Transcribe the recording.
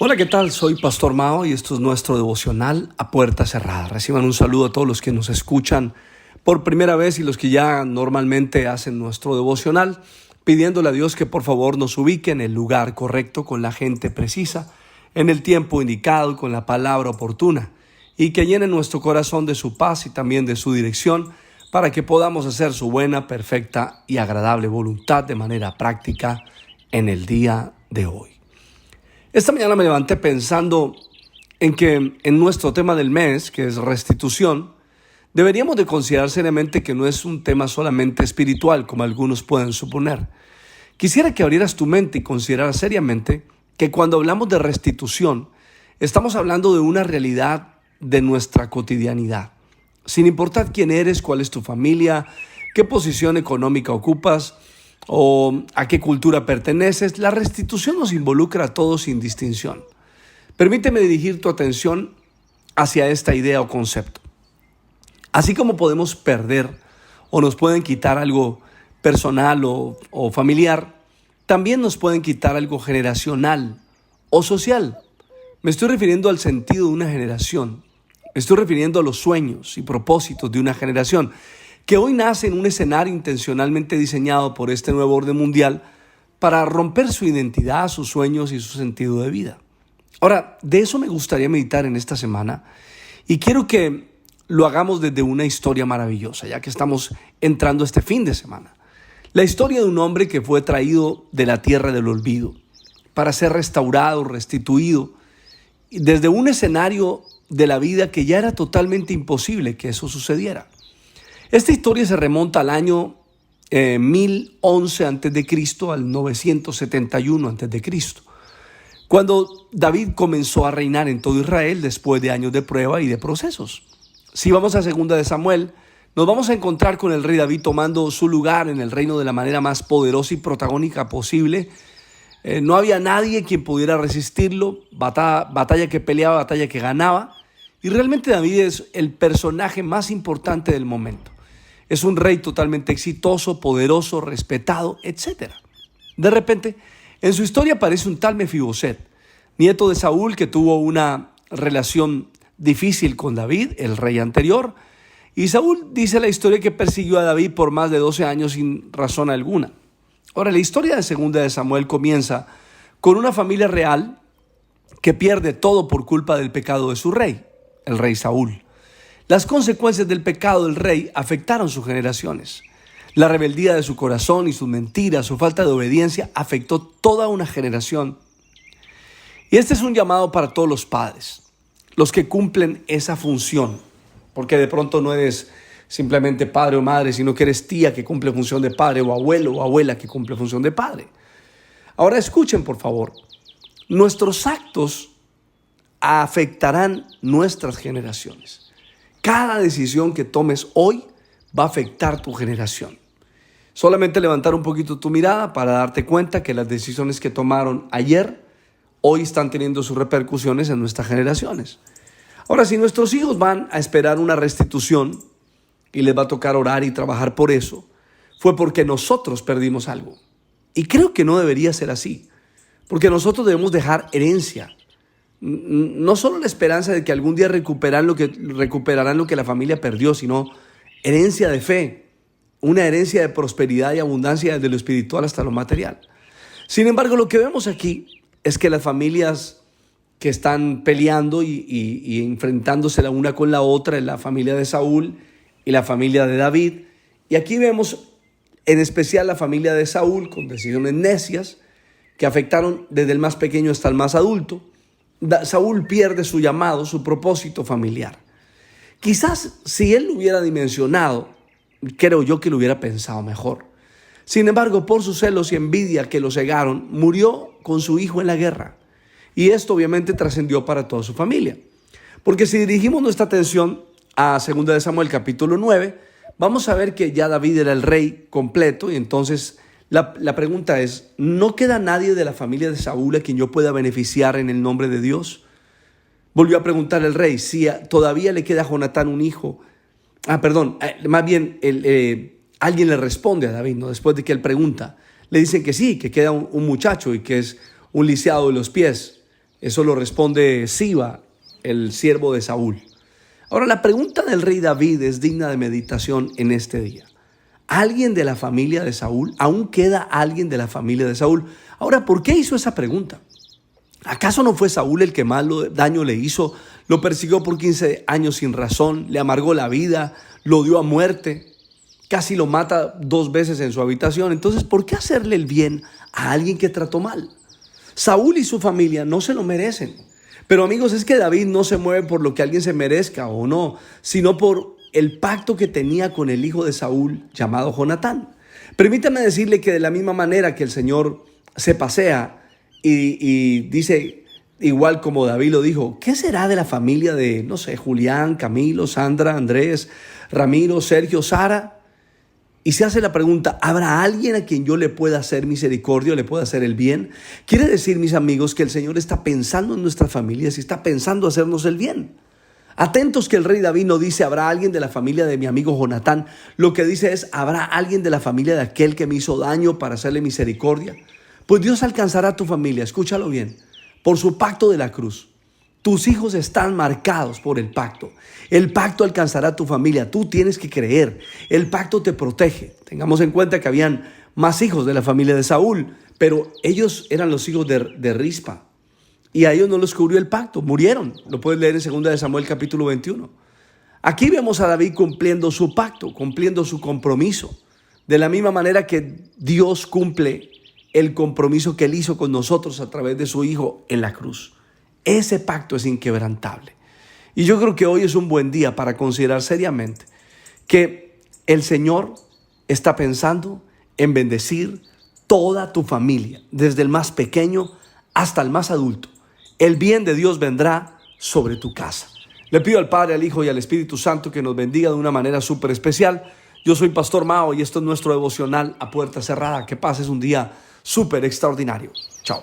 Hola, ¿qué tal? Soy Pastor Mao y esto es nuestro devocional a puerta cerrada. Reciban un saludo a todos los que nos escuchan por primera vez y los que ya normalmente hacen nuestro devocional, pidiéndole a Dios que por favor nos ubique en el lugar correcto, con la gente precisa, en el tiempo indicado, con la palabra oportuna, y que llene nuestro corazón de su paz y también de su dirección, para que podamos hacer su buena, perfecta y agradable voluntad de manera práctica en el día de hoy. Esta mañana me levanté pensando en que en nuestro tema del mes, que es restitución, deberíamos de considerar seriamente que no es un tema solamente espiritual, como algunos pueden suponer. Quisiera que abrieras tu mente y consideraras seriamente que cuando hablamos de restitución, estamos hablando de una realidad de nuestra cotidianidad. Sin importar quién eres, cuál es tu familia, qué posición económica ocupas, o a qué cultura perteneces, la restitución nos involucra a todos sin distinción. Permíteme dirigir tu atención hacia esta idea o concepto. Así como podemos perder o nos pueden quitar algo personal o familiar, también nos pueden quitar algo generacional o social. Me estoy refiriendo al sentido de una generación. Me estoy refiriendo a los sueños y propósitos de una generación que hoy nace en un escenario intencionalmente diseñado por este nuevo orden mundial para romper su identidad, sus sueños y su sentido de vida. Ahora, de eso me gustaría meditar en esta semana y quiero que lo hagamos desde una historia maravillosa, ya que estamos entrando este fin de semana. La historia de un hombre que fue traído de la tierra del olvido para ser restaurado, restituido, desde un escenario de la vida que ya era totalmente imposible que eso sucediera. Esta historia se remonta al año 1011 a.C., al 971 a.C., cuando David comenzó a reinar en todo Israel después de años de prueba y de procesos. Si vamos a 2 de Samuel, nos vamos a encontrar con el rey David tomando su lugar en el reino de la manera más poderosa y protagónica posible. No había nadie quien pudiera resistirlo, batalla que peleaba, batalla que ganaba, y realmente David es el personaje más importante del momento. Es un rey totalmente exitoso, poderoso, respetado, etc. De repente, en su historia aparece un tal Mefiboset, nieto de Saúl, que tuvo una relación difícil con David, el rey anterior. Y Saúl dice la historia que persiguió a David por más de 12 años sin razón alguna. Ahora, la historia de 2 de Samuel comienza con una familia real que pierde todo por culpa del pecado de su rey, el rey Saúl. Las consecuencias del pecado del rey afectaron sus generaciones. La rebeldía de su corazón y sus mentiras, su falta de obediencia afectó toda una generación. Y este es un llamado para todos los padres, los que cumplen esa función, porque de pronto no eres simplemente padre o madre, sino que eres tía que cumple función de padre, o abuelo o abuela que cumple función de padre. Ahora escuchen, por favor, nuestros actos afectarán nuestras generaciones. Cada decisión que tomes hoy va a afectar tu generación. Solamente levantar un poquito tu mirada para darte cuenta que las decisiones que tomaron ayer, hoy están teniendo sus repercusiones en nuestras generaciones. Ahora, si nuestros hijos van a esperar una restitución y les va a tocar orar y trabajar por eso, fue porque nosotros perdimos algo. Y creo que no debería ser así, porque nosotros debemos dejar herencia. No solo la esperanza de que algún día recuperarán lo que la familia perdió, sino herencia de fe, una herencia de prosperidad y abundancia desde lo espiritual hasta lo material. Sin embargo, lo que vemos aquí es que las familias que están peleando y enfrentándose la una con la otra es la familia de Saúl y la familia de David. Y aquí vemos en especial la familia de Saúl con decisiones necias que afectaron desde el más pequeño hasta el más adulto. Saúl pierde su llamado, su propósito familiar. Quizás si él lo hubiera dimensionado, creo yo que lo hubiera pensado mejor. Sin embargo, por sus celos y envidia que lo cegaron, murió con su hijo en la guerra. Y esto obviamente trascendió para toda su familia. Porque si dirigimos nuestra atención a 2 de Samuel capítulo 9, vamos a ver que ya David era el rey completo y entonces la pregunta es, ¿no queda nadie de la familia de Saúl a quien yo pueda beneficiar en el nombre de Dios? Volvió a preguntar el rey si todavía le queda a Jonatán un hijo. Más bien alguien le responde a David, ¿no? Después de que él pregunta, le dicen que sí, que queda un muchacho y que es un lisiado de los pies. Eso lo responde Siba, el siervo de Saúl. Ahora, la pregunta del rey David es digna de meditación en este día. ¿Alguien de la familia de Saúl? ¿Aún queda alguien de la familia de Saúl? Ahora, ¿por qué hizo esa pregunta? ¿Acaso no fue Saúl el que más daño le hizo? Lo persiguió por 15 años sin razón, le amargó la vida, lo dio a muerte, casi lo mata 2 veces en su habitación. Entonces, ¿por qué hacerle el bien a alguien que trató mal? Saúl y su familia no se lo merecen. Pero amigos, es que David no se mueve por lo que alguien se merezca o no, sino por el pacto que tenía con el hijo de Saúl llamado Jonatán. Permítame decirle que de la misma manera que el Señor se pasea y dice, igual como David lo dijo, ¿qué será de la familia de, no sé, Julián, Camilo, Sandra, Andrés, Ramiro, Sergio, Sara? Y se hace la pregunta, ¿habrá alguien a quien yo le pueda hacer misericordia, le pueda hacer el bien? Quiere decir, mis amigos, que el Señor está pensando en nuestras familias y está pensando hacernos el bien. Atentos que el rey David no dice, ¿habrá alguien de la familia de mi amigo Jonatán? Lo que dice es, ¿habrá alguien de la familia de aquel que me hizo daño para hacerle misericordia? Pues Dios alcanzará a tu familia, escúchalo bien, por su pacto de la cruz. Tus hijos están marcados por el pacto. El pacto alcanzará a tu familia. Tú tienes que creer. El pacto te protege. Tengamos en cuenta que habían más hijos de la familia de Saúl, pero ellos eran los hijos de Rispa. Y a ellos no los cubrió el pacto. Murieron. Lo puedes leer en 2 de Samuel capítulo 21. Aquí vemos a David cumpliendo su pacto, cumpliendo su compromiso. De la misma manera que Dios cumple el compromiso que Él hizo con nosotros a través de su Hijo en la cruz. Ese pacto es inquebrantable. Y yo creo que hoy es un buen día para considerar seriamente que el Señor está pensando en bendecir toda tu familia, desde el más pequeño hasta el más adulto. El bien de Dios vendrá sobre tu casa. Le pido al Padre, al Hijo y al Espíritu Santo que nos bendiga de una manera súper especial. Yo soy Pastor Mao y esto es nuestro devocional a puerta cerrada. Que pases un día súper extraordinario. Chao.